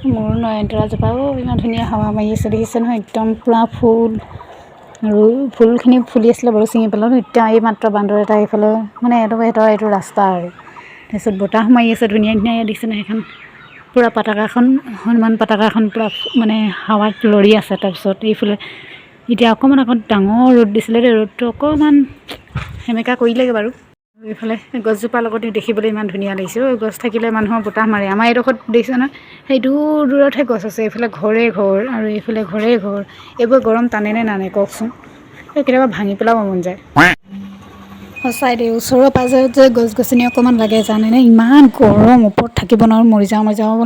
মোৰ নয়নতৰাজোপাও ইমান ধুনীয়া হাৱা মাৰি আছে দেখিছে নহয়, একদম পূৰা ফুল আৰু ফুলখিনি ফুলি আছিলে বাৰু ছিঙি পেলালোঁ। এতিয়া এই মাত্ৰ বান্দৰ এটা এইফালে মানে সিহঁতৰ এইটো ৰাস্তা আৰু তাৰপিছত বতাহ মাৰি আছে ধুনীয়া ধুনীয়া দেখিছে নহয়, সেইখন পূৰা পতাকাখন হনুমান পতাকাখন পূৰা মানে হাৱাত লৰি আছে। তাৰপিছত এইফালে এতিয়া অকণমান আগত ডাঙৰ ৰ'দ দিছিলে দেই, ৰ'দটো অকণমান সেমেকা কৰিলেগৈ বাৰু। এইফালে গছজোপাৰ লগত দেখিবলৈ ইমান ধুনীয়া লাগিছে। গছ থাকিলে মানুহৰ বতাহ মাৰে। আমাৰ এইডোখৰত দেখিছে নহয়, সেই দূৰতহে গছ আছে, এইফালে ঘৰে ঘৰ আৰু এইফালে ঘৰে ঘৰ। এইবোৰ গৰম টানেনে নানে কওকচোন, কেতিয়াবা ভাঙি পেলাব মন যায়। সঁচাই দেই, ওচৰৰ পাজৰত যে গছ গছনি অকণমান লাগে জানেনে, ইমান গৰম ওপৰত থাকিব নোৱাৰোঁ, মৰি যাওঁ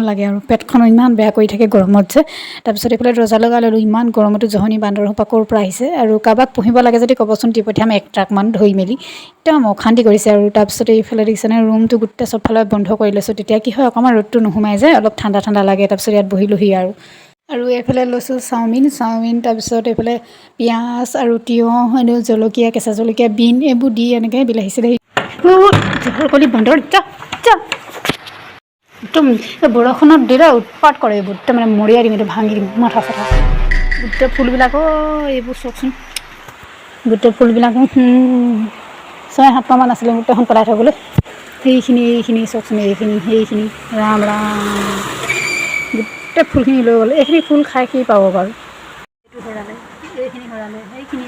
লাগে আৰু পেটখনো ইমান বেয়া কৰি থাকে গৰমত যে। তাৰপিছত এইফালে দৰ্জা লগাই ল'লোঁ, ইমান গৰমতো জহনি বান্দৰসোপা ক'ৰ পৰা আহিছে। আৰু কাৰোবাক পুহিব লাগে যদি ক'বচোন, দি পঠিয়াম 1 ট্ৰাকমান ধৰি মেলি। একদম অশান্তি কৰিছে। আৰু তাৰপিছত এইফালে দেখিছেনে, ৰুমটো গোটেই চবফালে বন্ধ কৰি লৈছোঁ, তেতিয়া কি হয় অকণমান ৰ'দটো নোসোমাই যায়, অলপ ঠাণ্ডা ঠাণ্ডা লাগে। তাৰপিছত ইয়াত বহিলোহি আৰু এইফালে লৈছোঁ চাওমিন, তাৰপিছত এইফালে পিঁয়াজ আৰু তিয়ঁহ, জলকীয়া, কেঁচা জলকীয়া, বিন এইবোৰ দি এনেকৈ বিলাহী চিলাহী জহৰ কলি বান্দৰ একদম বৰষুণত দিলে উৎপাত কৰে এইবোৰ, তাৰমানে মৰিয়াই দিম, এইটো ভাঙি দিম মাথা চাথা। গোটেই ফুলবিলাকো এইবোৰ চাওকচোন, গোটেই ফুলবিলাকো 6-7মাহমান আছিলে গোটেইখন পেলাই থৈ গ'লে। এইখিনি চাওকচোন, সেইখিনি ৰাম ৰাম, গোটেই ফুলখিনি লৈ গ'ল। এইখিনি ফুল খাই কি পাব বাৰু, এইটো হেৰালে, এইখিনি হেৰালে, সেইখিনি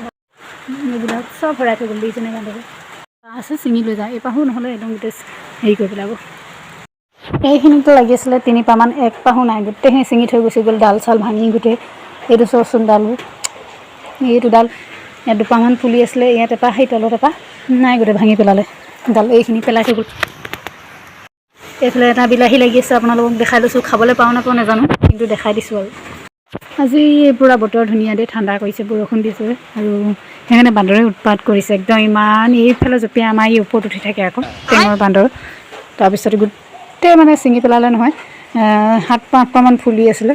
এইবিলাক চব হেৰাই থৈ গ'ল দেখিছেনে বান্দৰে। আছে ছিঙি লৈ যায়, এইপাহো নহ'লে একদম গোটেই হেৰি কৰি পেলাব। এইখিনিতো লাগিছিলে 3 পাহমান, 1 পাহো নাই, গোটেইখিনি ছিঙি থৈ গুচি গ'ল, ডাল চাল ভাঙি গোটেই। এইটো চোৱাচোন ডালবোৰ, এইটো ডাল ইয়াত 2 পাহমান ফুলি আছিলে, ইয়াত এপাহ, সেই তলত এপাহ নাই, গোটেই ভাঙি পেলালে ডাল, এইখিনি পেলাই থৈ গ'ল। এইফালে এটা বিলাহী লাগি আছে, আপোনালোকক দেখাই লৈছোঁ, খাবলৈ পাওঁ নাপাওঁ নাজানো, কিন্তু দেখাই দিছোঁ আৰু। আজি পূৰা বতৰ ধুনীয়া দেই, ঠাণ্ডা কৰিছে, বৰষুণ দিছে আৰু সেইকাৰণে বান্দৰে উৎপাত কৰিছে একদম ইমান। এইফালে জঁপিয়াই আমাৰ এই ওপৰত উঠি থাকে আকৌ টেঙৰ বান্দৰ। তাৰপিছত গোটেই মানে ছিঙি পেলালে নহয়, 7-8পাহমান ফুলি আছিলে,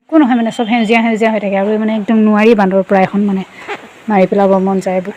একো নহয় মানে চব সেউজীয়া হৈ থাকে আৰু মানে একদম নোৱাৰি বান্দৰৰ পৰা এখন মানে মাৰি পেলাব মন যায় এইবোৰ।